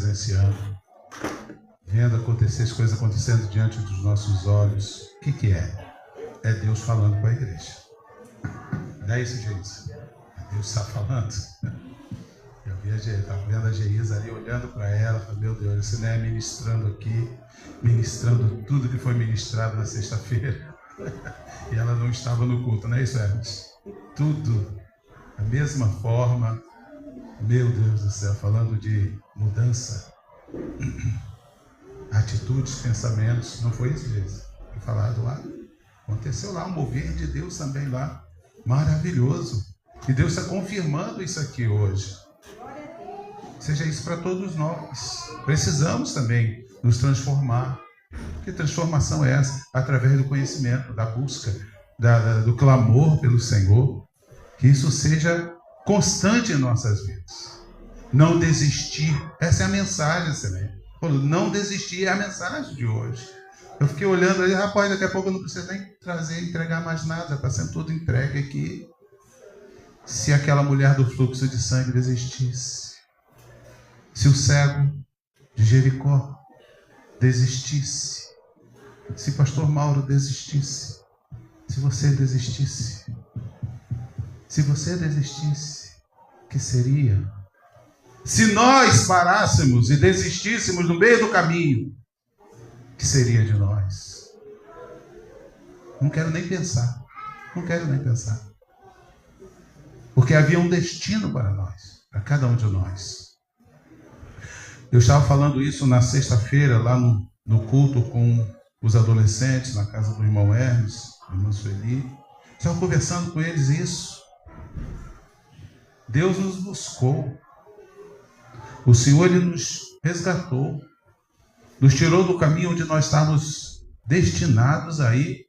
presenciando, vendo acontecer as coisas acontecendo diante dos nossos olhos. O que é? É Deus falando com a igreja. Não é isso, gente? Deus está falando. Eu estava vendo a Geisa ali, olhando para ela, falei, meu Deus, você não é ministrando aqui, ministrando tudo que foi ministrado na sexta-feira. E ela não estava no culto, não é isso, Hermes? Tudo, da mesma forma. Meu Deus do céu, falando de mudança, atitudes, pensamentos, não foi isso, Geisa? Foi falado lá. Aconteceu lá, um mover de Deus também lá. Maravilhoso. E Deus está confirmando isso aqui hoje. Seja isso para todos nós. Precisamos também nos transformar. Que transformação é essa? Através do conhecimento, da busca, do clamor pelo Senhor. Que isso seja constante em nossas vidas. Não desistir. Essa é a mensagem também. Não desistir é a mensagem de hoje. Eu fiquei olhando ali, rapaz, daqui a pouco eu não preciso nem entregar mais nada. Está sendo tudo entregue aqui. Se aquela mulher do fluxo de sangue desistisse. Se o cego de Jericó desistisse. Se pastor Mauro desistisse. Se você desistisse. Se você desistisse, o que seria? Se nós parássemos e desistíssemos no meio do caminho, o que seria de nós? Não quero nem pensar. Não quero nem pensar. Porque havia um destino para nós, para cada um de nós. Eu estava falando isso na sexta-feira, lá no culto com os adolescentes, na casa do irmão Hermes, do irmão Sueli. Estava conversando com eles isso. Deus nos buscou. O Senhor, Ele nos resgatou. Nos tirou do caminho onde nós estávamos destinados a ir.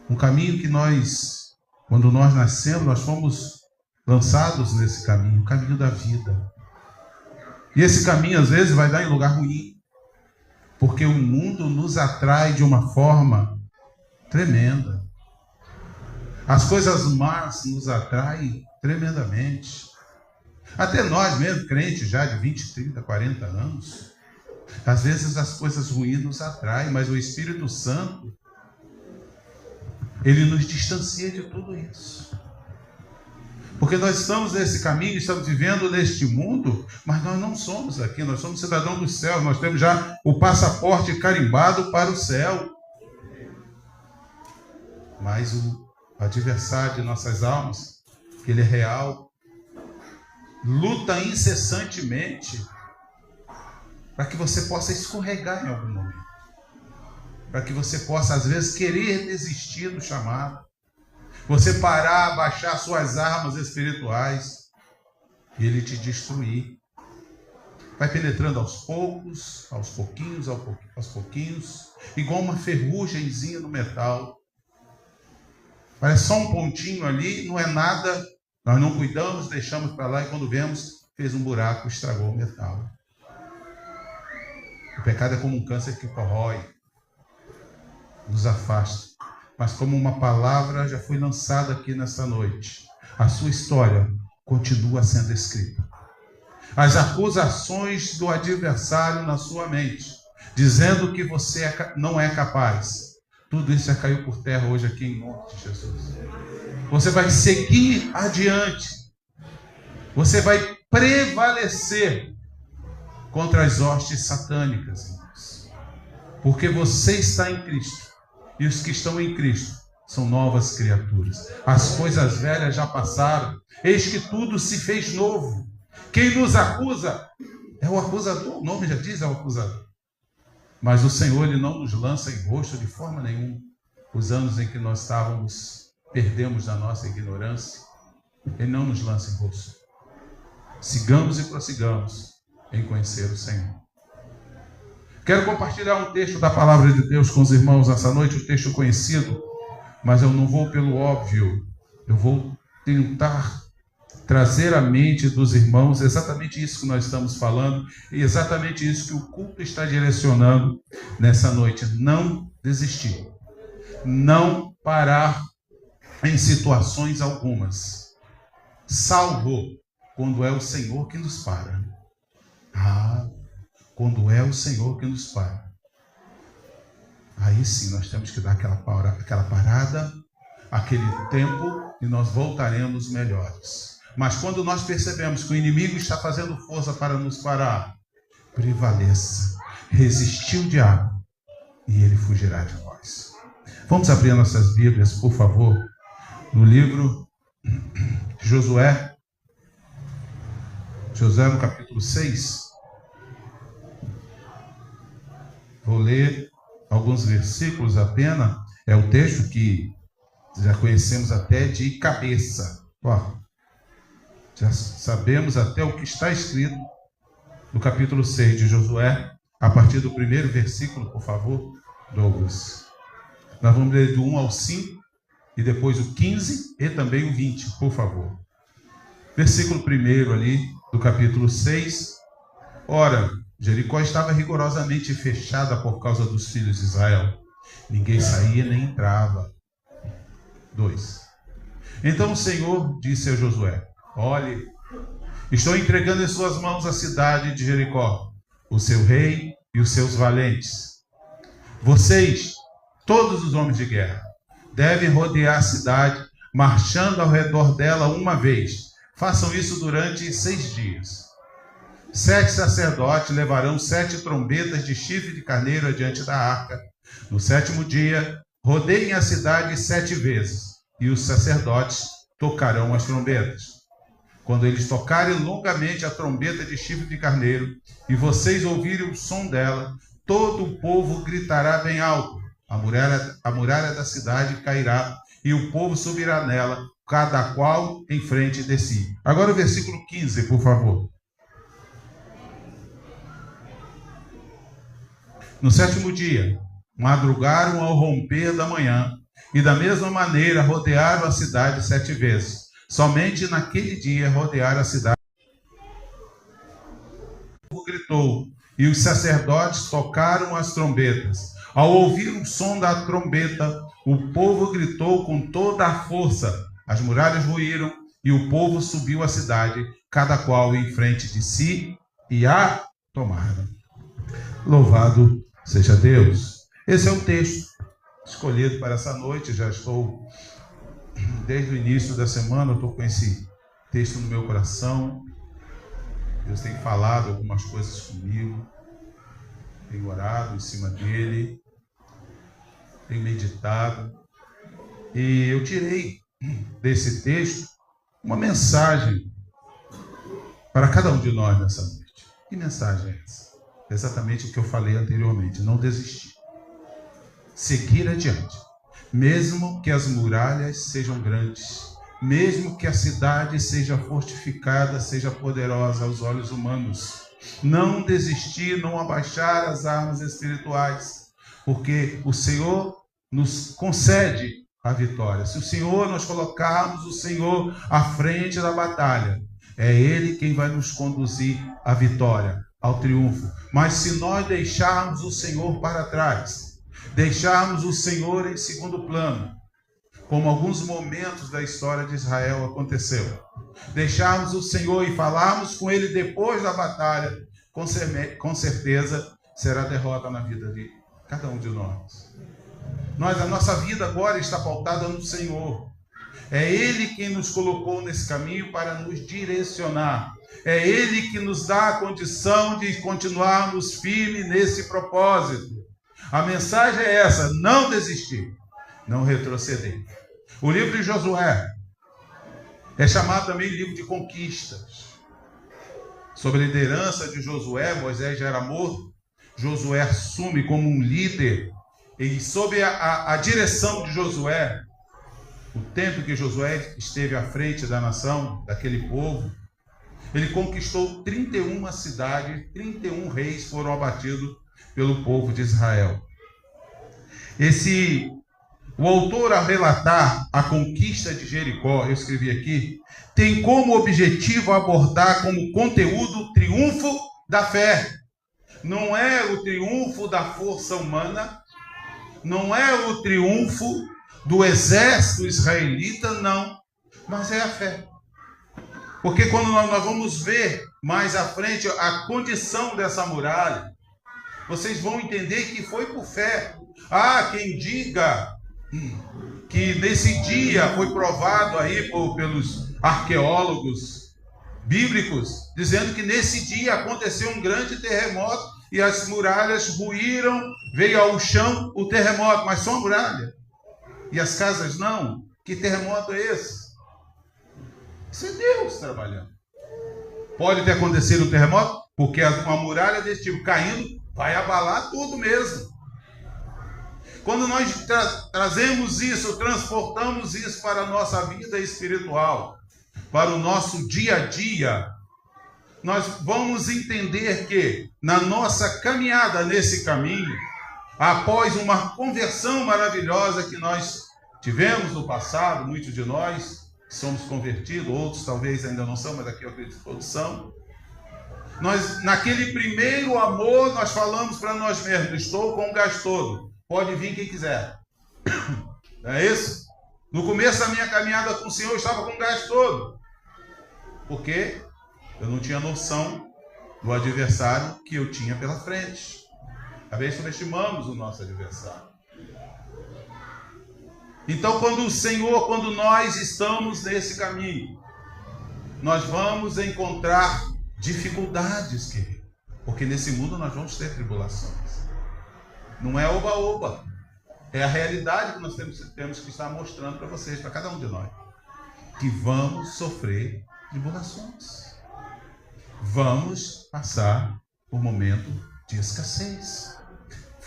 Um caminho que nós, quando nós nascemos, nós fomos lançados nesse caminho, o caminho da vida. E esse caminho, às vezes, vai dar em lugar ruim. Porque o mundo nos atrai de uma forma tremenda. As coisas más nos atraem tremendamente. Até nós mesmo, crentes já de 20, 30, 40 anos, às vezes as coisas ruins nos atraem, mas o Espírito Santo, ele nos distancia de tudo isso. Porque nós estamos nesse caminho, estamos vivendo neste mundo, mas nós não somos aqui, nós somos cidadãos do céu, nós temos já o passaporte carimbado para o céu. Mas o adversário de nossas almas, que ele é real, luta incessantemente para que você possa escorregar em algum momento. Para que você possa, às vezes, querer desistir do chamado. Você parar, baixar suas armas espirituais e ele te destruir. Vai penetrando aos poucos, aos pouquinhos, igual uma ferrugemzinha no metal. Parece só um pontinho ali, não é nada. Nós não cuidamos, deixamos para lá e quando vemos, fez um buraco, estragou o metal. O pecado é como um câncer que corrói, nos afasta. Mas como uma palavra já foi lançada aqui nesta noite, a sua história continua sendo escrita. As acusações do adversário na sua mente, dizendo que você não é capaz, tudo isso já caiu por terra hoje aqui em nome de Jesus. Você vai seguir adiante. Você vai prevalecer contra as hostes satânicas, irmãos. Porque você está em Cristo. E os que estão em Cristo são novas criaturas. As coisas velhas já passaram. Eis que tudo se fez novo. Quem nos acusa é o acusador. O nome já diz, é o acusador. Mas o Senhor, Ele não nos lança em rosto de forma nenhuma. Os anos em que nós perdemos da nossa ignorância, Ele não nos lança em rosto. Sigamos e prossigamos em conhecer o Senhor. Quero compartilhar um texto da palavra de Deus com os irmãos nessa noite, um texto conhecido, mas eu não vou pelo óbvio. Eu vou tentar trazer à mente dos irmãos exatamente isso que nós estamos falando e exatamente isso que o culto está direcionando nessa noite. Não desistir. Não parar em situações algumas. Salvo quando é o Senhor que nos para. quando é o Senhor que nos para, aí sim nós temos que dar aquela parada, aquele tempo, e nós voltaremos melhores. Mas quando nós percebemos que o inimigo está fazendo força para nos parar, prevaleça, resistir o diabo, e ele fugirá de nós. Vamos abrir nossas Bíblias, por favor, no livro de Josué. Josué no capítulo 6. Vou ler alguns versículos apenas. É o texto que já conhecemos até de cabeça. Já sabemos até o que está escrito no capítulo 6 de Josué, a partir do primeiro versículo, por favor, Douglas. Nós vamos ler do 1 ao 5, e depois o 15 e também o 20, por favor. Versículo 1 ali, do capítulo 6. Ora, Jericó estava rigorosamente fechada por causa dos filhos de Israel. Ninguém saía nem entrava. 2. Então o Senhor disse a Josué: olhe, estou entregando em suas mãos a cidade de Jericó, o seu rei e os seus valentes. Vocês, todos os homens de guerra, devem rodear a cidade, marchando ao redor dela uma vez. Façam isso durante 6 dias. 7 sacerdotes levarão 7 trombetas de chifre de carneiro adiante da arca. No 7º dia, rodeiem a cidade 7 vezes, e os sacerdotes tocarão as trombetas. Quando eles tocarem longamente a trombeta de chifre de carneiro, e vocês ouvirem o som dela, todo o povo gritará bem alto. A muralha da cidade cairá, e o povo subirá nela, cada qual em frente de si. Agora o versículo 15, por favor. No 7º dia, madrugaram ao romper da manhã, e da mesma maneira rodearam a cidade 7 vezes. Somente naquele dia rodearam a cidade. O povo gritou, e os sacerdotes tocaram as trombetas. Ao ouvir o som da trombeta, o povo gritou com toda a força. As muralhas ruíram, e o povo subiu à cidade, cada qual em frente de si, e a tomaram. Louvado seja Deus. Esse é o texto escolhido para essa noite. Já estou, desde o início da semana, eu estou com esse texto no meu coração. Deus tem falado algumas coisas comigo. Tenho orado em cima dele. Tenho meditado. E eu tirei desse texto uma mensagem para cada um de nós nessa noite. Que mensagem é essa? Exatamente o que eu falei anteriormente: não desistir, seguir adiante, mesmo que as muralhas sejam grandes, mesmo que a cidade seja fortificada, seja poderosa aos olhos humanos. Não desistir, não abaixar as armas espirituais, porque o Senhor nos concede a vitória. Se o Senhor, nós colocarmos o Senhor à frente da batalha, é Ele quem vai nos conduzir à vitória, ao triunfo. Mas se nós deixarmos o Senhor para trás, deixarmos o Senhor em segundo plano, como alguns momentos da história de Israel aconteceu, deixarmos o Senhor e falarmos com Ele depois da batalha, com certeza será derrota na vida de cada um de nós. A nossa vida agora está pautada no Senhor. É Ele quem nos colocou nesse caminho para nos direcionar. É Ele que nos dá a condição de continuarmos firmes nesse propósito. A mensagem é essa: não desistir, não retroceder. O livro de Josué é chamado também livro de conquistas. Sob a liderança de Josué, Moisés já era morto. Josué assume como um líder. E sob a direção de Josué, o tempo que Josué esteve à frente da nação, daquele povo, ele conquistou 31 cidades, 31 reis foram abatidos pelo povo de Israel. O autor, ao relatar a conquista de Jericó, eu escrevi aqui, tem como objetivo abordar como conteúdo o triunfo da fé. Não é o triunfo da força humana, não é o triunfo do exército israelita, não, mas é a fé. Porque quando nós vamos ver mais à frente a condição dessa muralha, vocês vão entender que foi por fé. Há quem diga que nesse dia foi provado aí pelos arqueólogos bíblicos, dizendo que nesse dia aconteceu um grande terremoto e as muralhas ruíram, veio ao chão o terremoto, mas só a muralha. E as casas não. Que terremoto é esse? Isso é Deus trabalhando. Pode ter acontecido um terremoto, porque uma muralha desse tipo caindo vai abalar tudo mesmo. Quando nós trazemos isso, transportamos isso para a nossa vida espiritual, para o nosso dia a dia, nós vamos entender que na nossa caminhada nesse caminho, após uma conversão maravilhosa que nós tivemos no passado, muitos de nós somos convertidos, outros talvez ainda não são, mas aqui eu acredito que todos são. Nós, naquele primeiro amor, nós falamos para nós mesmos: estou com o gás todo, pode vir quem quiser. Não é isso? No começo da minha caminhada com o Senhor, eu estava com o gás todo, porque eu não tinha noção do adversário que eu tinha pela frente. Às vezes subestimamos o nosso adversário. Então, quando nós estamos nesse caminho, nós vamos encontrar dificuldades, querido. Porque nesse mundo nós vamos ter tribulações. Não é oba-oba. É a realidade que nós temos que estar mostrando para vocês, para cada um de nós. Que vamos sofrer tribulações. Vamos passar por momento de escassez.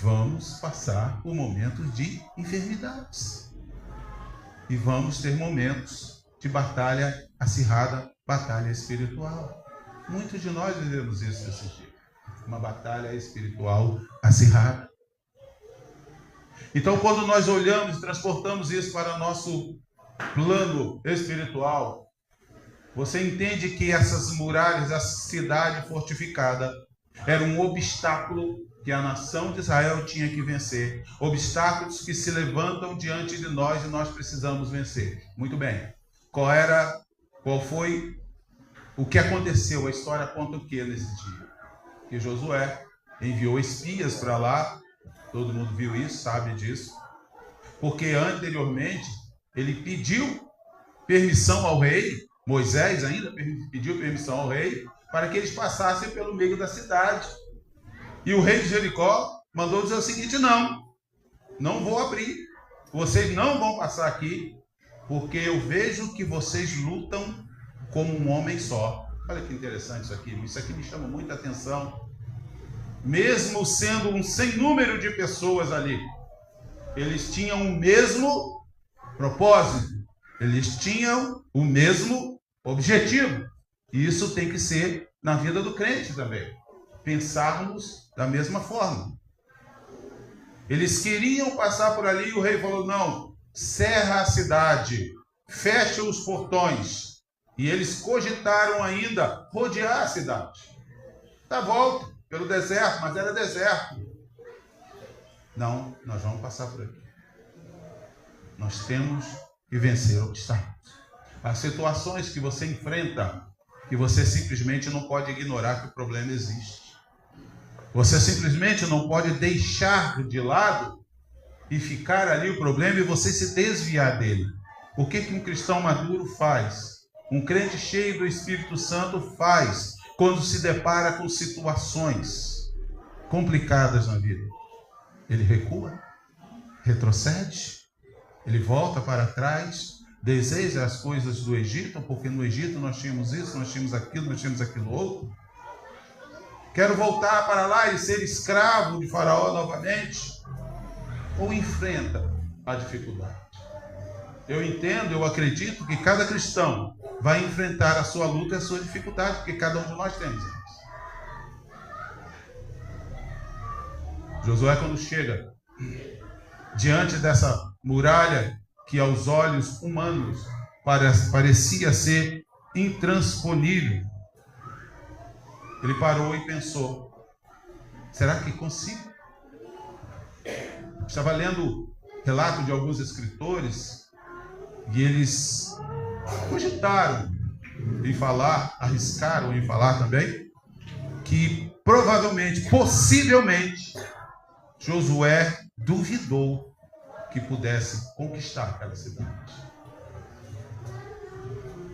Vamos passar por momentos de enfermidades. E vamos ter momentos de batalha acirrada, batalha espiritual. Muitos de nós vivemos isso nesse dia. Uma batalha espiritual acirrada. Então, quando nós olhamos e transportamos isso para o nosso plano espiritual, você entende que essas muralhas, essa cidade fortificada, era um obstáculo que a nação de Israel tinha que vencer. Obstáculos que se levantam diante de nós e nós precisamos vencer. Muito bem. Qual foi o que aconteceu? A história conta o que nesse dia? Que Josué enviou espias para lá. Todo mundo viu isso, sabe disso. Porque anteriormente ele pediu permissão ao rei. Moisés ainda pediu permissão ao rei para que eles passassem pelo meio da cidade. E o rei de Jericó mandou dizer o seguinte: não vou abrir. Vocês não vão passar aqui, porque eu vejo que vocês lutam como um homem só. Olha que interessante isso aqui. Isso aqui me chama muita atenção. Mesmo sendo um sem número de pessoas ali, eles tinham o mesmo propósito. Eles tinham o mesmo objetivo. E isso tem que ser na vida do crente também. Pensarmos da mesma forma. Eles queriam passar por ali e o rei falou: não, cerra a cidade, fecha os portões. E eles cogitaram ainda rodear a cidade. Dá volta pelo deserto, mas era deserto. Não, nós vamos passar por aqui. Nós temos que vencer obstáculos. As situações que você enfrenta, que você simplesmente não pode ignorar que o problema existe. Você simplesmente não pode deixar de lado e ficar ali o problema e você se desviar dele. O que um cristão maduro faz? Um crente cheio do Espírito Santo faz quando se depara com situações complicadas na vida? Ele recua, retrocede, ele volta para trás, deseja as coisas do Egito, porque no Egito nós tínhamos isso, nós tínhamos aquilo outro. Quero voltar para lá e ser escravo de Faraó novamente. Ou enfrenta a dificuldade. Eu entendo, eu acredito que cada cristão vai enfrentar a sua luta e a sua dificuldade, porque cada um de nós temos isso. Josué, quando chega diante dessa muralha que aos olhos humanos parecia ser intransponível, ele parou e pensou: será que consigo? Estava lendo relato de alguns escritores e eles cogitaram em falar, arriscaram em falar também, que provavelmente, possivelmente, Josué duvidou que pudesse conquistar aquela cidade.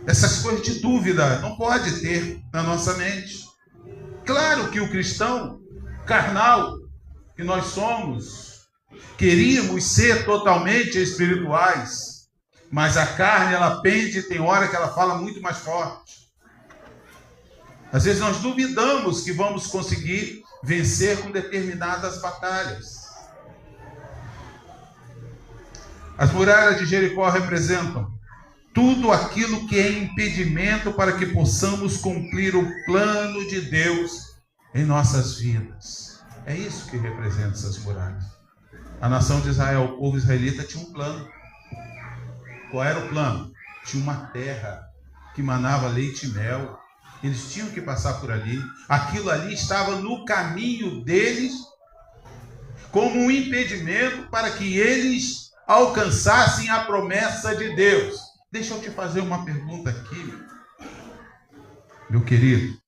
Essas coisas de dúvida não pode ter na nossa mente. Claro que o cristão carnal que nós somos, queríamos ser totalmente espirituais, mas a carne, ela pende, tem hora que ela fala muito mais forte. Às vezes nós duvidamos que vamos conseguir vencer com determinadas batalhas. As muralhas de Jericó representam tudo aquilo que é impedimento para que possamos cumprir o plano de Deus em nossas vidas. É isso que representa essas muralhas. A nação de Israel, o povo israelita, tinha um plano. Qual era o plano? Tinha uma terra que manava leite e mel. Eles tinham que passar por ali. Aquilo ali estava no caminho deles como um impedimento para que eles alcançassem a promessa de Deus. Deixa eu te fazer uma pergunta aqui, meu querido.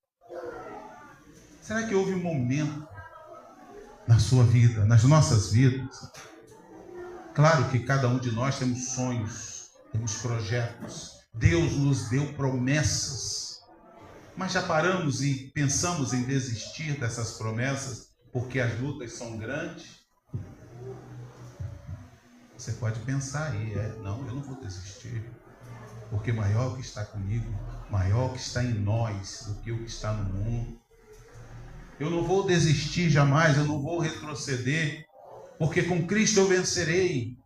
Será que houve um momento na sua vida, nas nossas vidas? Claro que cada um de nós temos sonhos, temos projetos. Deus nos deu promessas. Mas já paramos e pensamos em desistir dessas promessas porque as lutas são grandes? Você pode pensar aí, não, eu não vou desistir. Porque maior o que está comigo, maior o que está em nós do que o que está no mundo. Eu não vou desistir jamais, eu não vou retroceder, porque com Cristo eu vencerei.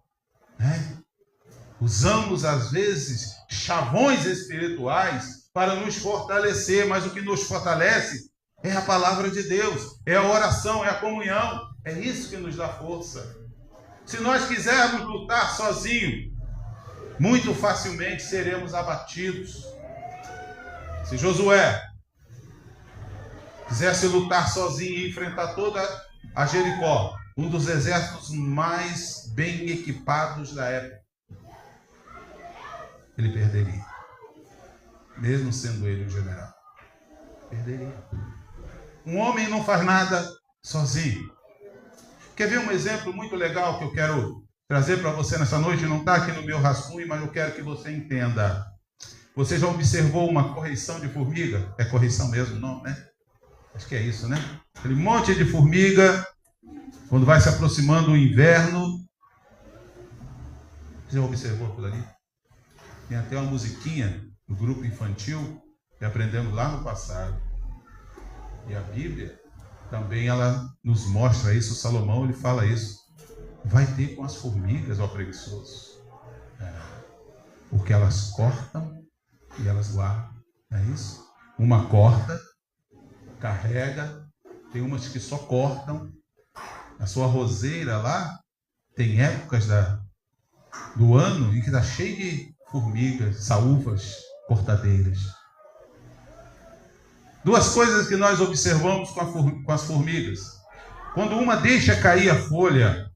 Usamos às vezes chavões espirituais para nos fortalecer, mas o que nos fortalece é a palavra de Deus, é a oração, é a comunhão, é isso que nos dá força. Se nós quisermos lutar sozinhos, muito facilmente seremos abatidos. Se Josué quisesse lutar sozinho e enfrentar toda a Jericó, um dos exércitos mais bem equipados da época, ele perderia. Mesmo sendo ele o general, perderia. Um homem não faz nada sozinho. Quer ver um exemplo muito legal que eu quero trazer para você nessa noite? Não está aqui no meu rascunho, mas eu quero que você entenda. Você já observou uma correição de formiga? É correição mesmo, não, né? Acho que é isso, né? Aquele monte de formiga, quando vai se aproximando o inverno. Você já observou aquilo ali? Tem até uma musiquinha do grupo infantil que aprendemos lá no passado. E a Bíblia também ela nos mostra isso. Salomão ele fala isso. Vai ter com as formigas, ó preguiçoso. Porque elas cortam e elas guardam. Não é isso? Uma corta, carrega. Tem umas que só cortam. A sua roseira lá tem épocas do ano em que está cheio de formigas, saúvas, cortadeiras. Duas coisas que nós observamos com as formigas. Quando uma deixa cair a folha,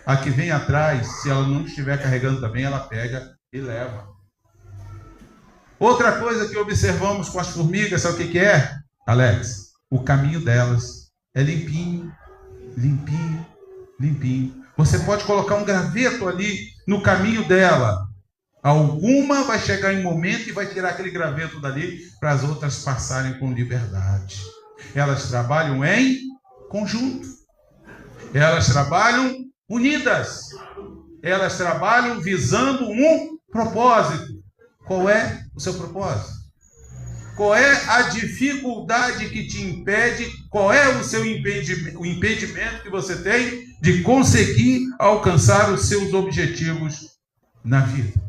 a que vem atrás, se ela não estiver carregando também, ela pega e leva. Outra coisa que observamos com as formigas, sabe o que é, Alex? O caminho delas é limpinho, limpinho, limpinho. Você pode colocar um graveto ali no caminho dela. Alguma vai chegar em um momento e vai tirar aquele graveto dali para as outras passarem com liberdade. Elas trabalham em conjunto. Elas trabalham unidas. Elas trabalham visando um propósito. Qual é o seu propósito? Qual é a dificuldade que te impede? Qual é o seu impedimento que você tem de conseguir alcançar os seus objetivos na vida?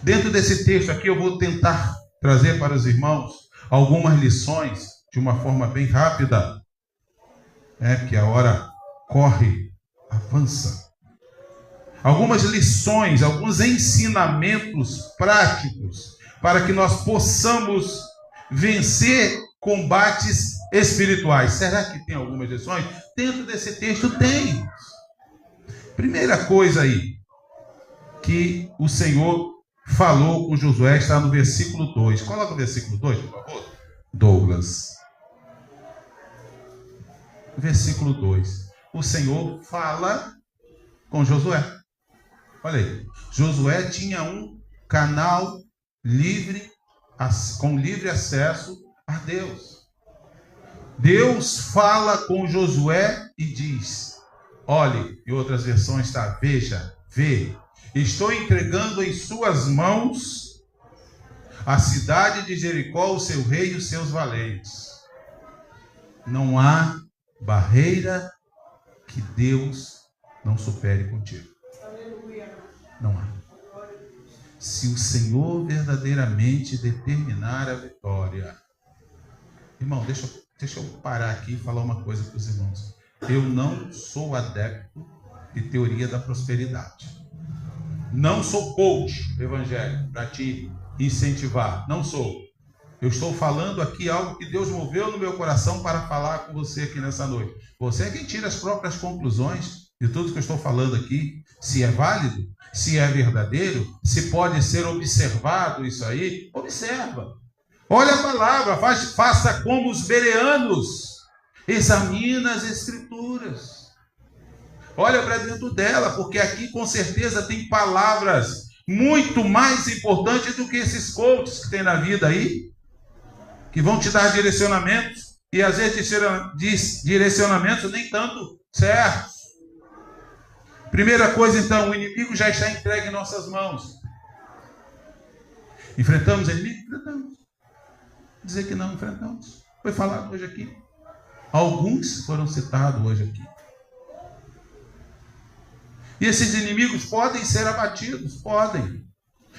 Dentro desse texto aqui eu vou tentar trazer para os irmãos algumas lições de uma forma bem rápida, porque a hora corre, avança. Algumas lições, alguns ensinamentos práticos para que nós possamos vencer combates espirituais. Será que tem algumas lições? Dentro desse texto tem. Primeira coisa aí que o Senhor falou com Josué, está no versículo 2. Coloca o versículo 2, por favor. Douglas. Versículo 2. O Senhor fala com Josué. Olha aí. Josué tinha um canal livre, com livre acesso a Deus. Deus fala com Josué e diz: olhe, em outras versões está: veja, vê, estou entregando em suas mãos a cidade de Jericó, o seu rei e os seus valentes. Não há barreira que Deus não supere contigo. Não há. Se o Senhor verdadeiramente determinar a vitória. Irmão, deixa eu parar aqui e falar uma coisa para os irmãos. Eu não sou adepto de teoria da prosperidade. Não sou coach evangélico para te incentivar. Não sou. Eu estou falando aqui algo que Deus moveu no meu coração para falar com você aqui nessa noite. Você é quem tira as próprias conclusões de tudo que eu estou falando aqui. Se é válido, se é verdadeiro, se pode ser observado isso aí, observa. Olha a palavra, faça como os bereanos. Examina as escrituras. Olha para dentro dela, porque aqui com certeza tem palavras muito mais importantes do que esses coaches que tem na vida aí, que vão te dar direcionamentos, e às vezes direcionamentos nem tanto certos. Primeira coisa então, o inimigo já está entregue em nossas mãos. Enfrentamos o inimigo? Enfrentamos. Dizer que não enfrentamos. Foi falado hoje aqui. Alguns foram citados hoje aqui. E esses inimigos podem ser abatidos? Podem.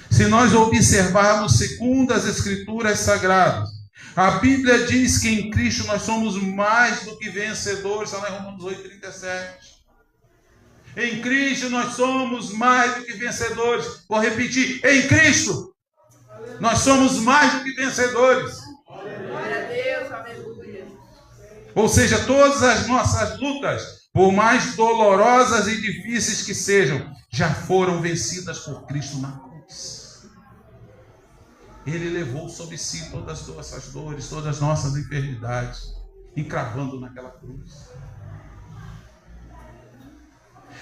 Se nós observarmos segundo as Escrituras Sagradas, a Bíblia diz que em Cristo nós somos mais do que vencedores, está lá em Romanos 8,37. Em Cristo nós somos mais do que vencedores. Vou repetir, em Cristo nós somos mais do que vencedores. Glória a Deus, aleluia. Ou seja, todas as nossas lutas, por mais dolorosas e difíceis que sejam, já foram vencidas por Cristo na cruz. Ele levou sobre si todas as nossas dores, todas as nossas enfermidades, encravando naquela cruz.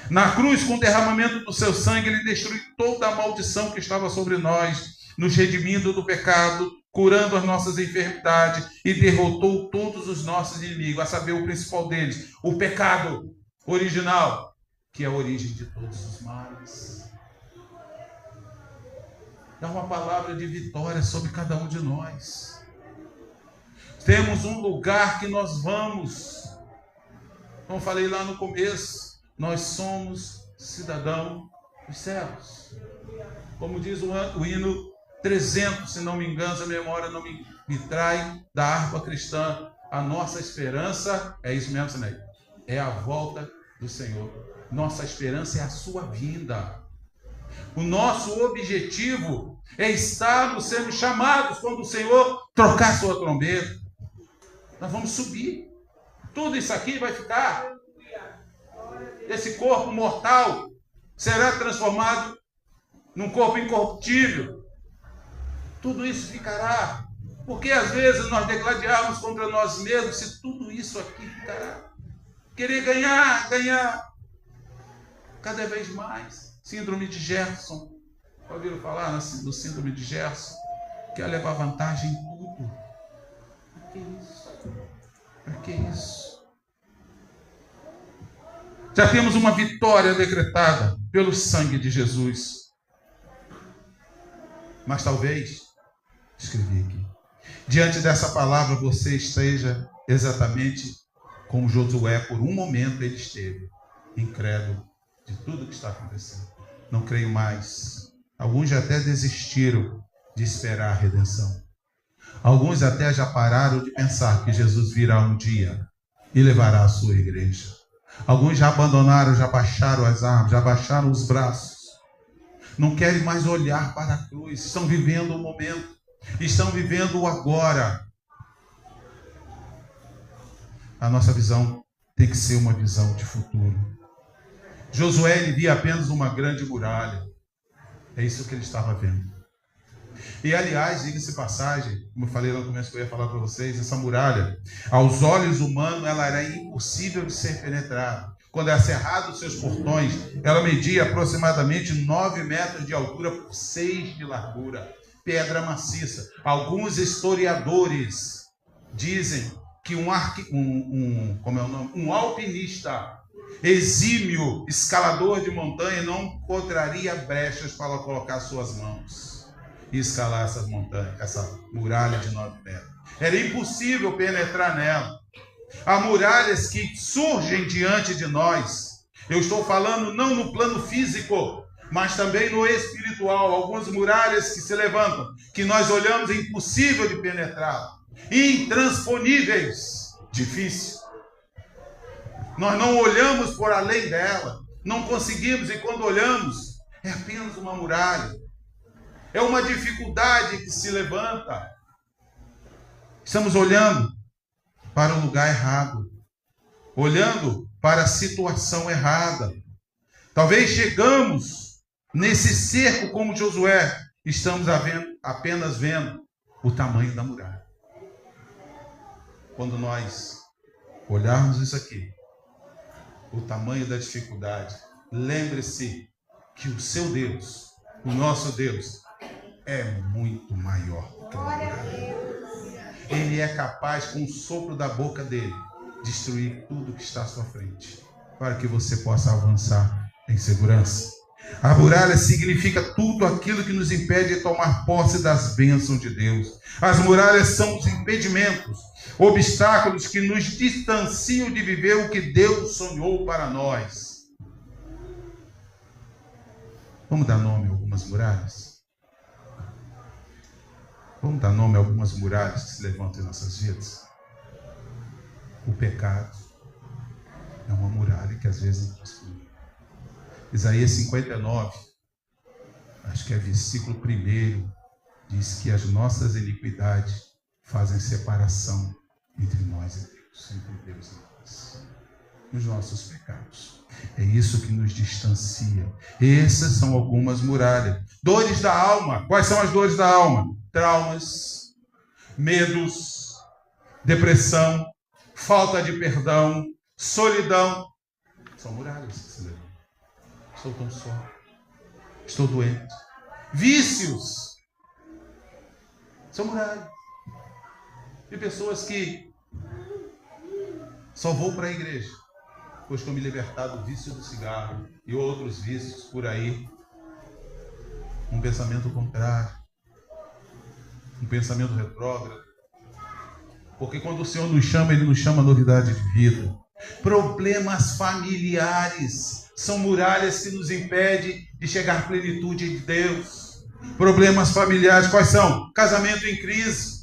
Na cruz, com o derramamento do seu sangue, ele destruiu toda a maldição que estava sobre nós, nos redimindo do pecado, curando as nossas enfermidades e derrotou todos os nossos inimigos, a saber, o principal deles, o pecado original, que é a origem de todos os males. Dá uma palavra de vitória sobre cada um de nós. Temos um lugar que nós vamos. Como falei lá no começo, nós somos cidadão dos céus. Como diz o hino 300, se não me engano, se a memória não me trai, da harpa cristã, a nossa esperança, é isso mesmo, Sinei? É a volta do Senhor. Nossa esperança é a sua vinda. O nosso objetivo é estarmos sendo chamados quando o Senhor trocar sua trombeta. Nós vamos subir. Tudo isso aqui vai ficar. Esse corpo mortal será transformado num corpo incorruptível. Tudo isso ficará. Porque às vezes nós degladiamos contra nós mesmos se tudo isso aqui ficará. Querer ganhar cada vez mais. Síndrome de Gerson. Ouviram falar do síndrome de Gerson? Quer levar vantagem em tudo. Para que isso? Para que isso? Já temos uma vitória decretada pelo sangue de Jesus. Mas talvez, escrevi aqui, diante dessa palavra você esteja exatamente como Josué, por um momento ele esteve, incrédulo de tudo que está acontecendo. Não creio mais. Alguns já até desistiram de esperar a redenção. Alguns até já pararam de pensar que Jesus virá um dia e levará a sua igreja. Alguns já abandonaram, já baixaram as armas, já baixaram os braços. Não querem mais olhar para a cruz. Estão vivendo o momento. Estão vivendo o agora. A nossa visão tem que ser uma visão de futuro. Josué, ele via apenas uma grande muralha. É isso que ele estava vendo. E aliás, diga-se passagem, como eu falei lá no começo que eu ia falar para vocês, essa muralha, aos olhos humanos, ela era impossível de ser penetrada. Quando era cerrado os seus portões, ela media aproximadamente 9 metros de altura por 6 de largura. Pedra maciça. Alguns historiadores dizem que um alpinista exímio, escalador de montanha, não encontraria brechas para colocar suas mãos e escalar essas montanhas, essa muralha de 9 metros. Era impossível penetrar nela. Há muralhas que surgem diante de nós. Eu estou falando não no plano físico, mas também no espiritual. Algumas muralhas que se levantam, que nós olhamos, é impossível de penetrar, intransponíveis, difícil. Nós não olhamos por além dela, não conseguimos, e quando olhamos, é apenas uma muralha. É uma dificuldade que se levanta. Estamos olhando para o lugar errado, olhando para a situação errada. Talvez chegamos nesse cerco como Josué, estamos apenas vendo o tamanho da muralha. Quando nós olharmos isso aqui, o tamanho da dificuldade, lembre-se que o seu Deus, o nosso Deus, é muito maior que a muralha. Ele é capaz, com o sopro da boca dele, destruir tudo que está à sua frente, para que você possa avançar em segurança. A muralha significa tudo aquilo que nos impede de tomar posse das bênçãos de Deus. As muralhas são os impedimentos, obstáculos que nos distanciam de viver o que Deus sonhou para nós. Vamos dar nome a algumas muralhas? Vamos dar nome a algumas muralhas que se levantam em nossas vidas? O pecado é uma muralha que às vezes nos exclui. Isaías 59, acho que é versículo 1, diz que as nossas iniquidades fazem separação entre nós e Deus, entre Deus e nós. Os nossos pecados. É isso que nos distancia. Essas são algumas muralhas. Dores da alma. Quais são as dores da alma? Traumas, medos, depressão, falta de perdão, solidão. São muralhas que se levantam. Estou tão só. Estou doente. Vícios. São muralhas. De pessoas que só vou para a igreja depois que eu me libertar do vício do cigarro e outros vícios por aí. Um pensamento contrário. Um pensamento retrógrado. Porque quando o Senhor nos chama, Ele nos chama a novidade de vida. Problemas familiares são muralhas que nos impedem de chegar à plenitude de Deus. Problemas familiares, quais são? Casamento em crise.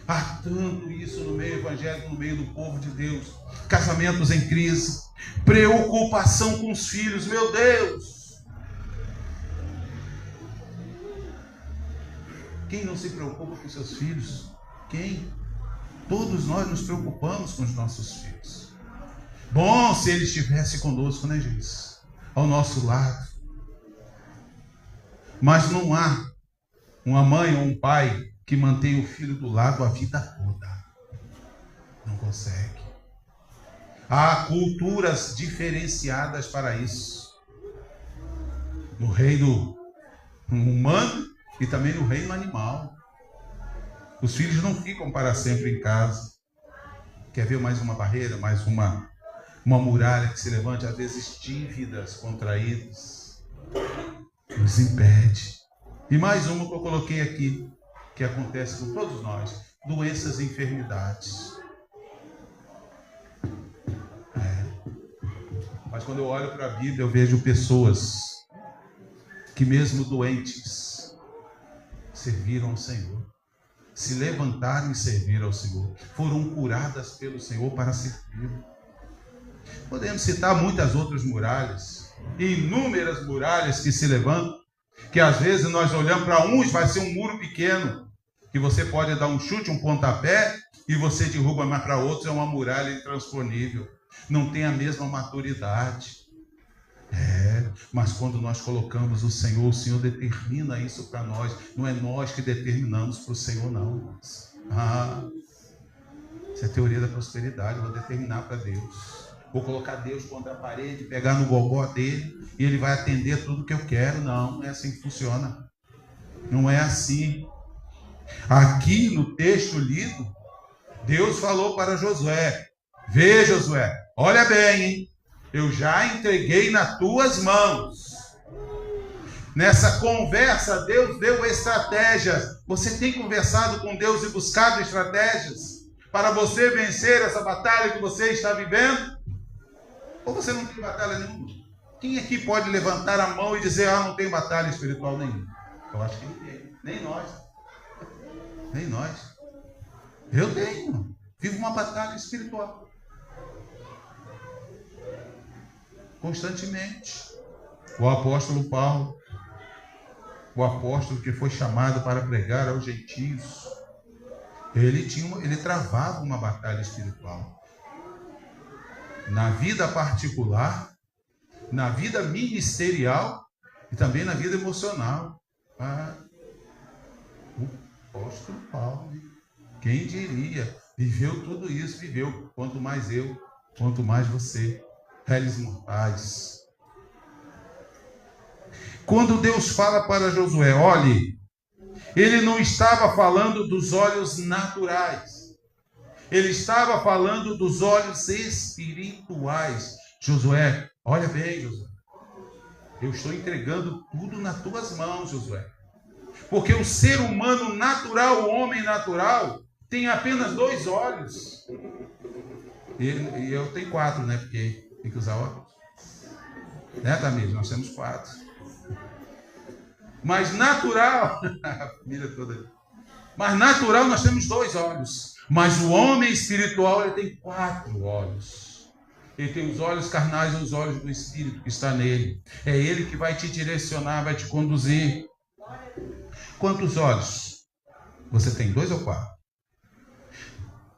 Há tanto isso no meio evangélico, no meio do povo de Deus. Casamentos em crise. Preocupação com os filhos, meu Deus. Quem não se preocupa com seus filhos? Quem? Todos nós nos preocupamos com os nossos filhos. Bom se ele estivesse conosco, né, gente? Ao nosso lado. Mas não há uma mãe ou um pai que mantém o filho do lado a vida toda. Não consegue. Há culturas diferenciadas para isso. No reino humano e também no reino animal. Os filhos não ficam para sempre em casa. Quer ver mais uma barreira, mais uma muralha que se levante, às vezes dívidas contraídas. Nos impede. E mais uma que eu coloquei aqui, que acontece com todos nós, doenças e enfermidades. Mas quando eu olho para a Bíblia, eu vejo pessoas que mesmo doentes, serviram ao Senhor. Se levantaram e serviram ao Senhor. Foram curadas pelo Senhor para servir. Podemos citar muitas outras muralhas, inúmeras muralhas que se levantam, que às vezes nós olhamos para uns, vai ser um muro pequeno, que você pode dar um chute, um pontapé, e você derruba, mas para outros é uma muralha intransponível. Não tem a mesma maturidade. Mas quando nós colocamos o Senhor determina isso para nós. Não é nós que determinamos para o Senhor, não. Isso é teoria da prosperidade. Eu vou determinar para Deus. Vou colocar Deus contra a parede, pegar no gogó dele e ele vai atender tudo que eu quero. Não, não é assim que funciona. Não é assim. Aqui no texto lido, Deus falou para Josué: vê, Josué, olha bem, hein? Eu já entreguei nas tuas mãos. Nessa conversa, Deus deu estratégias. Você tem conversado com Deus e buscado estratégias para você vencer essa batalha que você está vivendo? Ou você não tem batalha nenhuma? Quem aqui pode levantar a mão e dizer: não tem batalha espiritual nenhuma? Eu acho que ninguém. Nem nós. Nem nós. Eu tenho. Vivo uma batalha espiritual. Constantemente. O apóstolo Paulo, o apóstolo que foi chamado para pregar aos gentios, ele travava uma batalha espiritual. Na vida particular, na vida ministerial e também na vida emocional. O apóstolo Paulo, quem diria, viveu tudo isso, viveu. Quanto mais eu, quanto mais você, réis mortais. Quando Deus fala para Josué, olhe, ele não estava falando dos olhos naturais. Ele estava falando dos olhos espirituais. Josué, olha bem, Josué. Eu estou entregando tudo nas tuas mãos, Josué. Porque o ser humano natural, o homem natural, tem apenas 2 olhos. E eu tenho 4, né? Porque tem que usar óculos. Né, Tamir? Nós temos 4. Mas natural, a família toda. Mas natural nós temos 2 olhos. Mas o homem espiritual, ele tem 4 olhos. Ele tem os olhos carnais e os olhos do Espírito que está nele. É ele que vai te direcionar, vai te conduzir. Quantos olhos? Você tem 2 ou 4?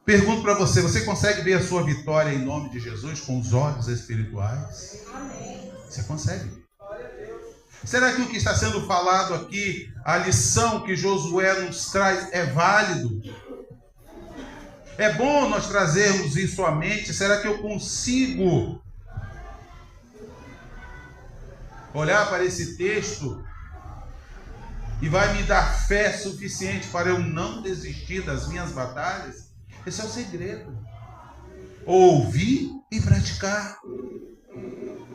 Pergunto para você, você consegue ver a sua vitória em nome de Jesus com os olhos espirituais? Amém. Você consegue? Será que o que está sendo falado aqui, a lição que Josué nos traz, é válido? É bom nós trazermos isso à mente. Será que eu consigo olhar para esse texto e vai me dar fé suficiente para eu não desistir das minhas batalhas? Esse é o segredo. Ouvir e praticar.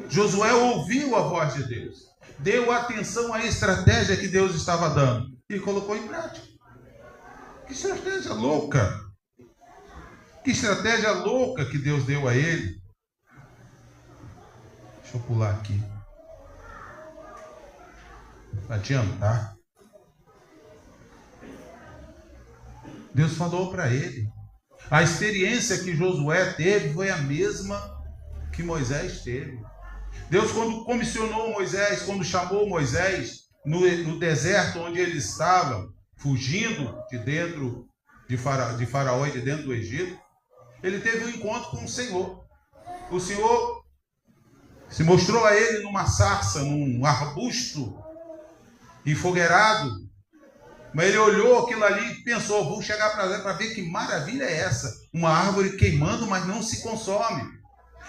Josué ouviu a voz de Deus, deu atenção à estratégia que Deus estava dando e colocou em prática. Que estratégia louca! Que estratégia louca que Deus deu a ele. Deixa eu pular aqui. Para adiantar. Deus falou para ele. A experiência que Josué teve foi a mesma que Moisés teve. Deus, quando comissionou Moisés, quando chamou Moisés no deserto onde ele estava, fugindo de dentro de Faraó e de dentro do Egito, ele teve um encontro com o Senhor. O Senhor se mostrou a ele numa sarça, num arbusto enfogueirado. Mas ele olhou aquilo ali e pensou: vou chegar para ver que maravilha é essa. Uma árvore queimando, mas não se consome.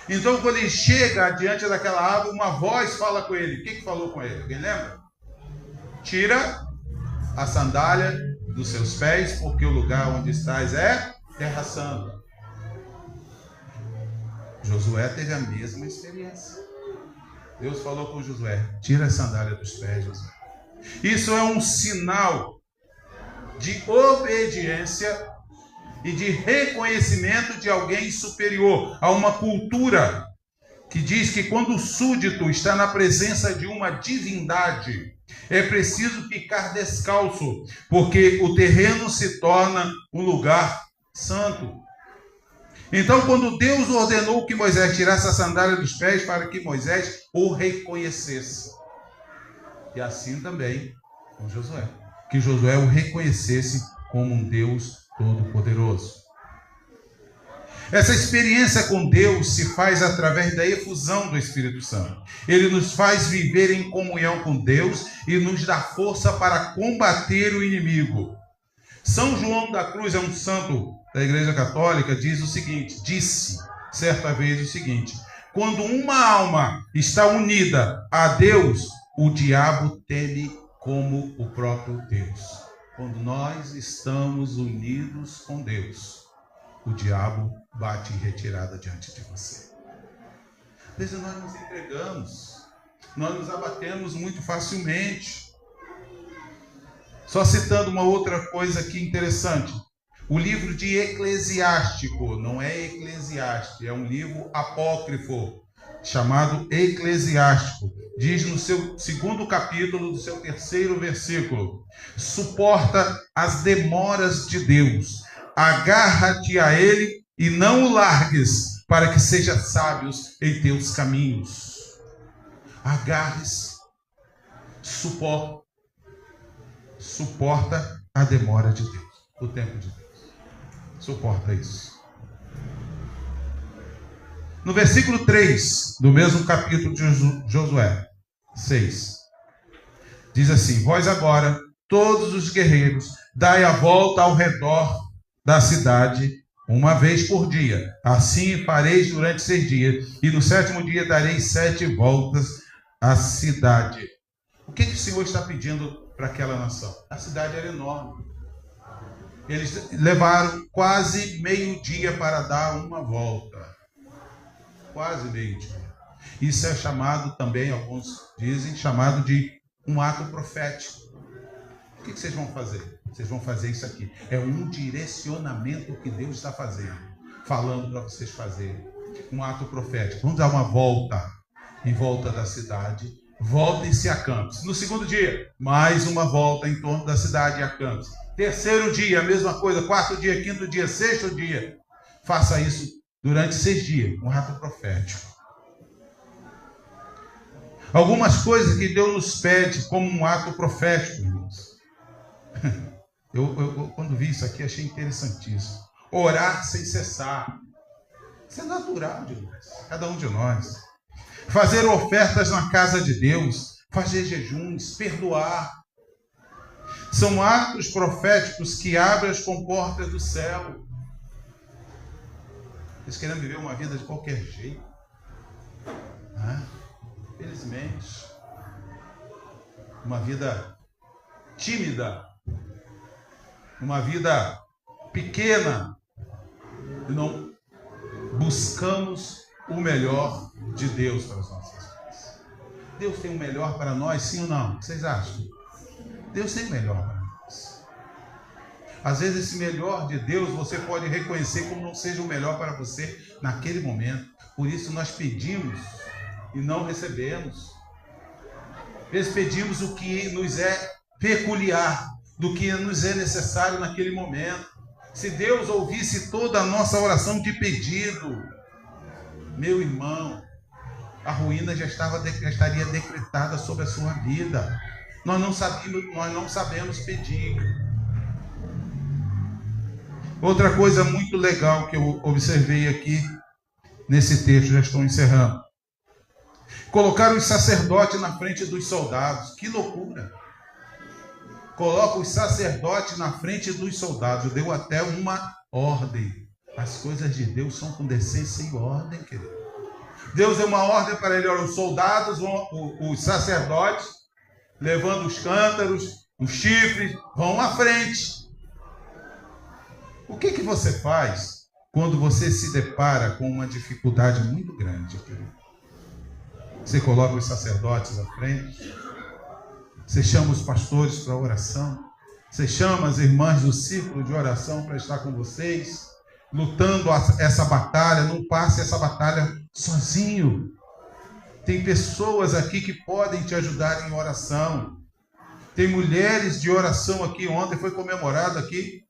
Então, quando ele chega diante daquela árvore, uma voz fala com ele. O que falou com ele? Alguém lembra? Tira a sandália dos seus pés, porque o lugar onde estás é terra santa. Josué teve a mesma experiência. Deus falou com Josué: tira a sandália dos pés, Josué. Isso é um sinal de obediência e de reconhecimento de alguém superior, a uma cultura que diz que quando o súdito está na presença de uma divindade, é preciso ficar descalço, porque o terreno se torna um lugar santo. Então, quando Deus ordenou que Moisés tirasse a sandália dos pés para que Moisés o reconhecesse, e assim também com Josué, que Josué o reconhecesse como um Deus todo-poderoso. Essa experiência com Deus se faz através da efusão do Espírito Santo. Ele nos faz viver em comunhão com Deus e nos dá força para combater o inimigo. São João da Cruz é um santo da Igreja Católica, disse certa vez o seguinte: quando uma alma está unida a Deus, o diabo teme como o próprio Deus. Quando nós estamos unidos com Deus, o diabo bate em retirada diante de você. Às vezes nós nos entregamos, nós nos abatemos muito facilmente. Só citando uma outra coisa aqui interessante. O livro de Eclesiástico, não é Eclesiastes, é um livro apócrifo, chamado Eclesiástico. Diz no seu 2º capítulo, do seu 3º versículo: suporta as demoras de Deus, agarra-te a ele e não o largues, para que sejas sábios em teus caminhos. Agarre-se, suporta a demora de Deus, o tempo de Deus. Suporta isso. No versículo 3 do mesmo capítulo de Josué 6, diz assim: vós agora, todos os guerreiros, dai a volta ao redor da cidade uma vez por dia. Assim fareis durante 6 dias, e no 7º dia dareis 7 voltas à cidade. O que o Senhor está pedindo para aquela nação? A cidade era enorme. Eles levaram quase meio-dia para dar uma volta. Quase meio-dia. Isso é chamado também, alguns dizem, chamado de um ato profético. O que vocês vão fazer? Vocês vão fazer isso aqui. É um direcionamento que Deus está fazendo, falando para vocês fazerem. Um ato profético. Vamos dar uma volta em volta da cidade. Voltem-se a Campos. No 2º dia, mais uma volta em torno da cidade e a Campos. 3º dia, a mesma coisa. 4º dia, 5º dia, 6º dia. Faça isso durante 6 dias. Um ato profético. Algumas coisas que Deus nos pede como um ato profético, irmãos. Eu quando vi isso aqui, achei interessantíssimo. Orar sem cessar. Isso é natural de nós, cada um de nós. Fazer ofertas na casa de Deus, fazer jejuns, perdoar. São atos proféticos que abrem as comportas do céu. Eles querem viver uma vida de qualquer jeito. Felizmente. Uma vida tímida. Uma vida pequena. E não buscamos o melhor de Deus para as nossas vidas. Deus tem o melhor para nós, sim ou não? Vocês acham? Deus tem o melhor para nós. Às vezes esse melhor de Deus você pode reconhecer como não seja o melhor para você naquele momento. Por isso nós pedimos e não recebemos. Às vezes pedimos o que nos é peculiar, do que nos é necessário naquele momento. Se Deus ouvisse toda a nossa oração de pedido, meu irmão, a ruína já estaria decretada sobre a sua vida. Nós não sabemos pedir. Outra coisa muito legal que eu observei aqui nesse texto, já estou encerrando. Colocaram os sacerdotes na frente dos soldados. Que loucura! Coloca os sacerdotes na frente dos soldados. Deu até uma ordem. As coisas de Deus são com decência e ordem, querido. Deus deu uma ordem para ele. Olha, os soldados, os sacerdotes, levando os cântaros, os chifres, vão à frente. O que você faz quando você se depara com uma dificuldade muito grande, querido? Você coloca os sacerdotes à frente. Você chama os pastores para oração. Você chama as irmãs do círculo de oração para estar com vocês, lutando essa batalha. Não passe essa batalha sozinho. Tem pessoas aqui que podem te ajudar em oração. Tem mulheres de oração aqui. Ontem foi comemorado aqui,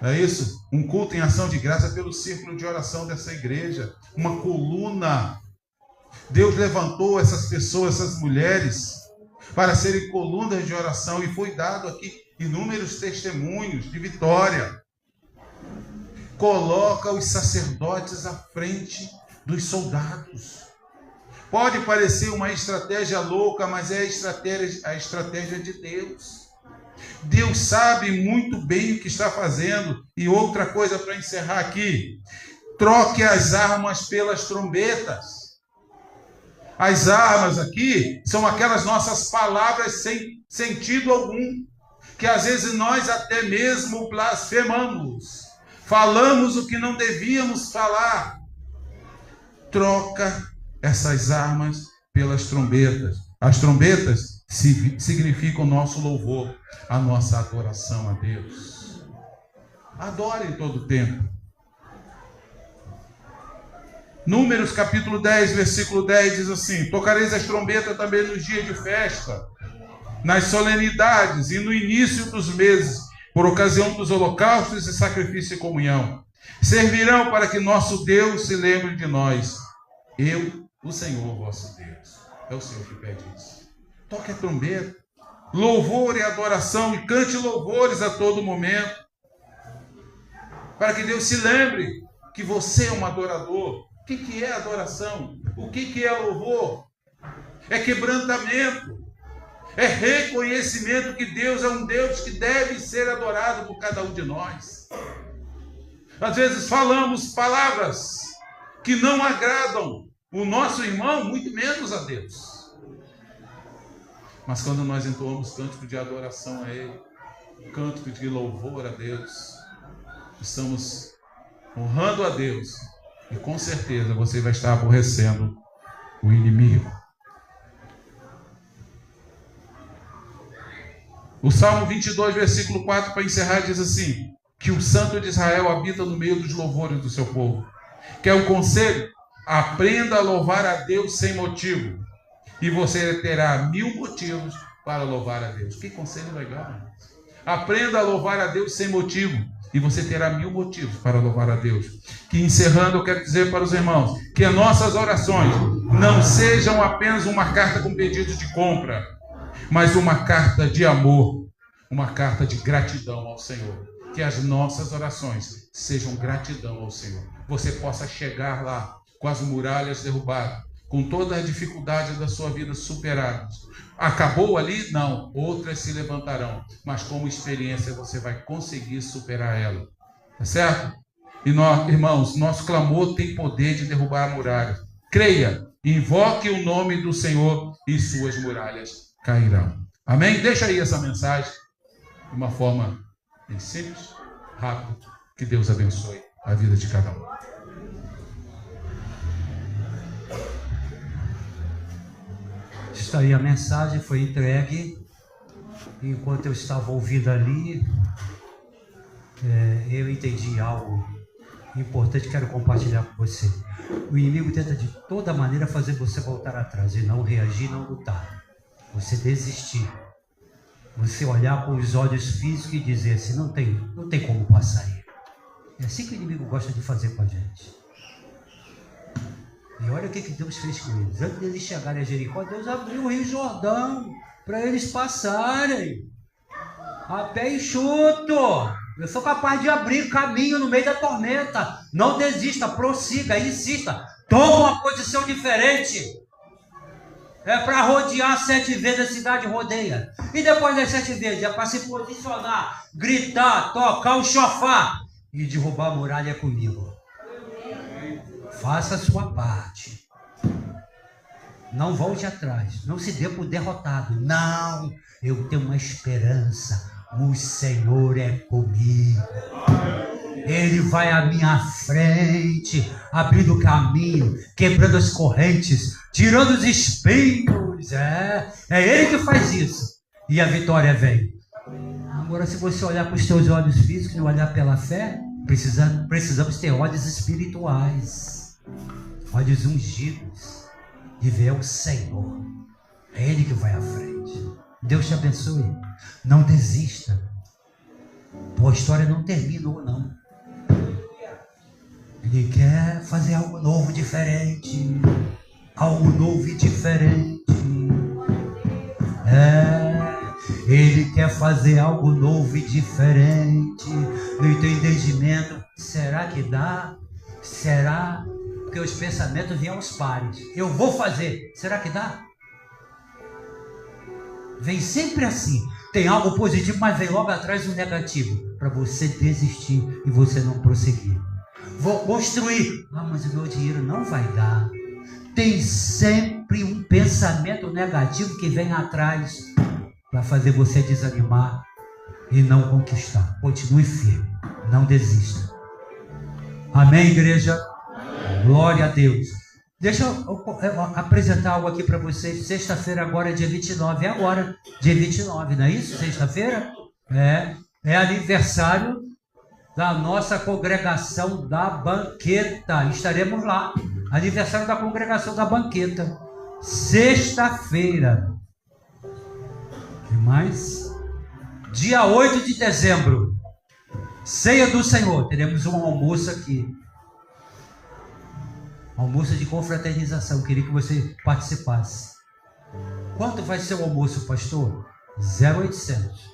é isso? Um culto em ação de graça pelo círculo de oração dessa igreja. Uma coluna. Deus levantou essas pessoas, essas mulheres, para serem colunas de oração, e foi dado aqui inúmeros testemunhos de vitória. coloca os sacerdotes à frente dos soldados. Pode parecer uma estratégia louca, mas é a estratégia de Deus. Deus sabe muito bem o que está fazendo. E outra coisa para encerrar aqui: troque as armas pelas trombetas. As armas aqui são aquelas nossas palavras sem sentido algum, que às vezes nós até mesmo blasfemamos, falamos o que não devíamos falar. Troca essas armas pelas trombetas. As trombetas significam o nosso louvor, a nossa adoração a Deus. Adore em todo tempo. Números capítulo 10, versículo 10 diz assim: tocareis as trombetas também nos dias de festa, nas solenidades e no início dos meses, por ocasião dos holocaustos e sacrifício e comunhão. Servirão para que nosso Deus se lembre de nós. Eu, o Senhor vosso Deus. É o Senhor que pede isso. Toque a trombeta, louvor e adoração, e cante louvores a todo momento, para que Deus se lembre que você é um adorador. O que é adoração? O que é louvor? É quebrantamento, é reconhecimento que Deus é um Deus que deve ser adorado por cada um de nós. Às vezes falamos palavras que não agradam o nosso irmão, muito menos a Deus. Mas quando nós entoamos cântico de adoração a Ele, cântico de louvor a Deus, estamos honrando a Deus. E com certeza você vai estar aborrecendo o inimigo. O Salmo 22, versículo 4, para encerrar, diz assim: que o Santo de Israel habita no meio dos louvores do seu povo. Quer um conselho? Aprenda a louvar a Deus sem motivo, e você terá 1000 motivos para louvar a Deus. Que conselho legal, né? Aprenda a louvar a Deus sem motivo, e você terá 1000 motivos para louvar a Deus. Que encerrando, eu quero dizer para os irmãos que as nossas orações não sejam apenas uma carta com pedido de compra, mas uma carta de amor, uma carta de gratidão ao Senhor. Que as nossas orações sejam gratidão ao Senhor. Você possa chegar lá com as muralhas derrubadas, com toda a dificuldade da sua vida superadas. Acabou ali? Não. Outras se levantarão. Mas como experiência você vai conseguir superar ela. Tá certo? E nós, irmãos, nosso clamor tem poder de derrubar a muralha. Creia, invoque o nome do Senhor e suas muralhas cairão. Amém? Deixa aí essa mensagem de uma forma bem simples, rápida. Que Deus abençoe a vida de cada um. Está aí a mensagem, foi entregue. Enquanto eu estava ouvindo ali, eu entendi algo importante, quero compartilhar com você. O inimigo tenta de toda maneira fazer você voltar atrás e não reagir, não lutar. Você desistir. Você olhar com os olhos físicos e dizer assim, não tem como passar aí. É assim que o inimigo gosta de fazer com a gente. E olha o que Deus fez com eles. Antes de eles chegarem a Jericó, Deus abriu o Rio Jordão para eles passarem a pé enxuto. Eu sou capaz de abrir caminho no meio da tormenta. Não desista, prossiga, insista. Toma uma posição diferente. É para rodear 7 vezes a cidade, rodeia. E depois das 7 vezes, é para se posicionar, gritar, tocar o chofar e derrubar a muralha comigo. Faça a sua parte. Não volte atrás. Não se dê por derrotado. Não, eu tenho uma esperança. O Senhor é comigo. Ele vai à minha frente, abrindo o caminho, quebrando as correntes, tirando os espinhos. É Ele que faz isso. E a vitória vem. Agora, se você olhar com os seus olhos físicos e olhar pela fé, precisamos ter olhos espirituais. Olhos ungidos de ver o Senhor. É Ele que vai à frente. Deus te abençoe. Não desista. A história não terminou, não. Ele quer fazer algo novo, diferente. Algo novo e diferente. Ele quer fazer algo novo e diferente. no teu entendimento. Será que dá? Será? Porque os pensamentos vêm aos pares. Eu vou fazer. Será que dá? Vem sempre assim. Tem algo positivo, mas vem logo atrás o negativo. Para você desistir e você não prosseguir. Vou construir. Ah, mas o meu dinheiro não vai dar. Tem sempre um pensamento negativo que vem atrás para fazer você desanimar e não conquistar. Continue firme. Não desista. Amém, igreja? Amém. Glória a Deus. Deixa eu apresentar algo aqui para vocês. Sexta-feira agora é dia 29. É agora, dia 29, não é isso? Sexta-feira? É aniversário da nossa congregação da Banqueta. Estaremos lá. Aniversário da congregação da Banqueta. Sexta-feira. O que mais? Dia 8 de dezembro. Ceia do Senhor. Teremos um almoço aqui. Almoço de confraternização. Queria que você participasse. Quanto vai ser o almoço, pastor? 0,800.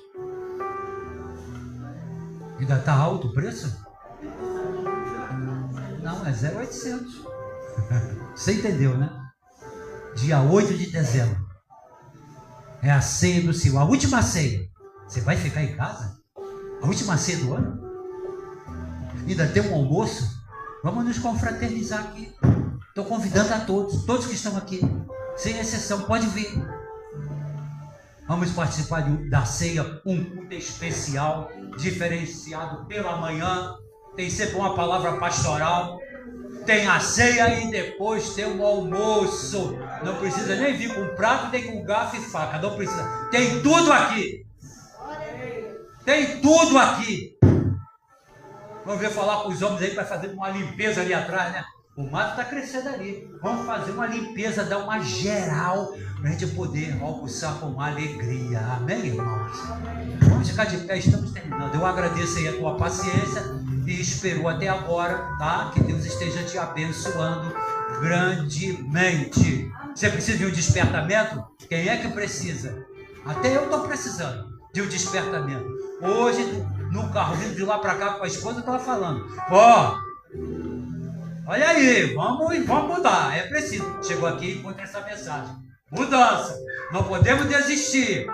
Ainda está alto o preço? Não, é 0,800. Você entendeu, né? Dia 8 de dezembro. É a ceia do Senhor. A última ceia. Você vai ficar em casa? A última ceia do ano? Ainda tem um almoço? Vamos nos confraternizar aqui. Estou convidando a todos que estão aqui, sem exceção, pode vir. Vamos participar da ceia, um culto especial, diferenciado pela manhã. Tem sempre uma palavra pastoral. Tem a ceia e depois tem o almoço. Não precisa nem vir com prato, nem com garfo e faca. Não precisa. Tem tudo aqui. Tem tudo aqui. Vamos ver falar com os homens aí para fazer uma limpeza ali atrás, né? O mato está crescendo ali. Vamos fazer uma limpeza, dar uma geral para a gente poder almoçar com alegria. Amém, irmãos? Vamos ficar de pé, estamos terminando. Eu agradeço aí a tua paciência e esperou até agora, tá? Que Deus esteja te abençoando grandemente. Você precisa de um despertamento? Quem é que precisa? Até eu estou precisando de um despertamento. Hoje, no carro, vindo de lá para cá com a esposa, eu estava falando. Olha aí, vamos mudar, é preciso. Chegou aqui e encontrei essa mensagem. Mudança, não podemos desistir.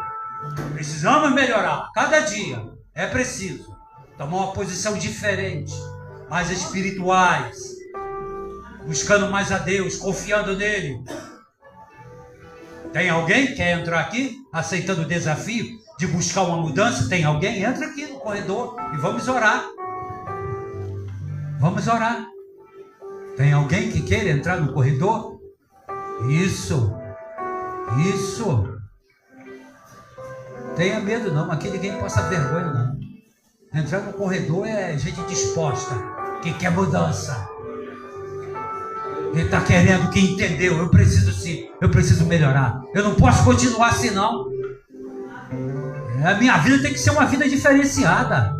Precisamos melhorar, cada dia é preciso. Tomar uma posição diferente, mais espirituais, buscando mais a Deus, confiando nele. Tem alguém que quer entrar aqui, aceitando o desafio de buscar uma mudança? Tem alguém? Entra aqui no corredor e vamos orar. Vamos orar. Tem alguém que queira entrar no corredor? Isso. Tenha medo não, aqui ninguém passa vergonha não. Entrar no corredor é gente disposta, que quer mudança. Ele está querendo, que entendeu, eu preciso melhorar. Eu não posso continuar assim não. A minha vida tem que ser uma vida diferenciada.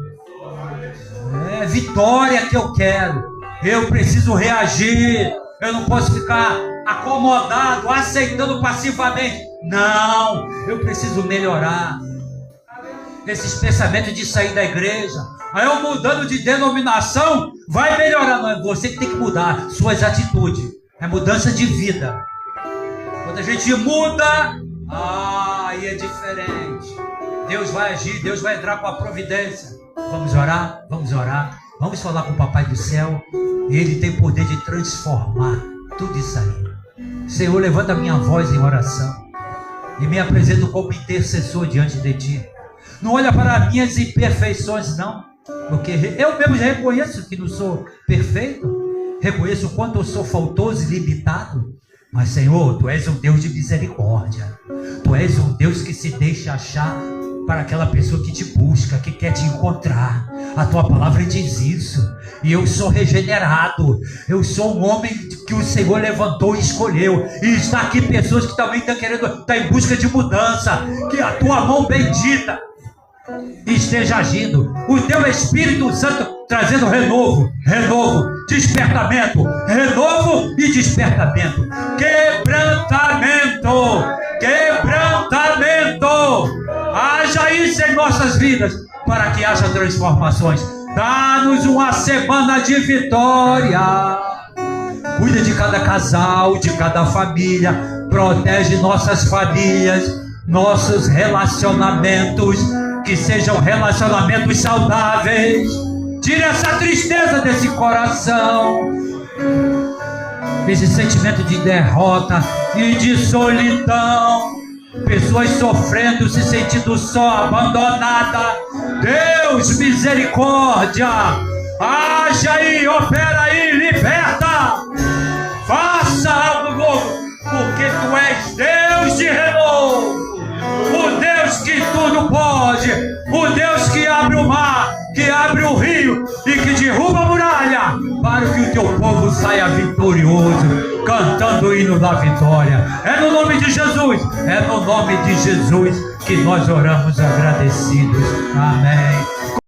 É vitória que eu quero. Eu preciso reagir. Eu não posso ficar acomodado, aceitando passivamente. Não, eu preciso melhorar. Esses pensamentos de sair da igreja, aí eu mudando de denominação, vai melhorar. Não é você que tem que mudar suas atitudes. É mudança de vida. Quando a gente muda, aí é diferente. Deus vai agir, Deus vai entrar com a providência. Vamos orar, vamos orar. Vamos falar com o Papai do Céu. Ele tem poder de transformar tudo isso aí. Senhor, levanta a minha voz em oração e me apresento como intercessor diante de Ti. Não olha para minhas imperfeições, não. Porque eu mesmo já reconheço que não sou perfeito. Reconheço o quanto eu sou faltoso e limitado. Mas, Senhor, Tu és um Deus de misericórdia. Tu és um Deus que se deixa achar para aquela pessoa que te busca, que quer te encontrar. A Tua palavra diz isso. E eu sou regenerado. Eu sou um homem que o Senhor levantou e escolheu. E está aqui pessoas que também estão querendo, estão em busca de mudança. Que a Tua mão bendita esteja agindo. O Teu Espírito Santo trazendo renovo, despertamento, renovo e despertamento. Quebrantamento. Haja isso em nossas vidas, para que haja transformações. Dá-nos uma semana de vitória. Cuida de cada casal, de cada família. Protege nossas famílias, nossos relacionamentos, que sejam relacionamentos saudáveis. Tira essa tristeza desse coração, esse sentimento de derrota e de solidão. Pessoas sofrendo, se sentindo só, abandonada. Deus, misericórdia, haja aí, opera aí, liberta. Faça algo novo, porque Tu és Deus de renovo, o Deus que tudo pode, o Deus que abre o mar, que abre o rio e que derruba a muralha, para que o Teu povo saia vitorioso, cantando o hino da vitória. É no nome de Jesus, é no nome de Jesus que nós oramos agradecidos. Amém.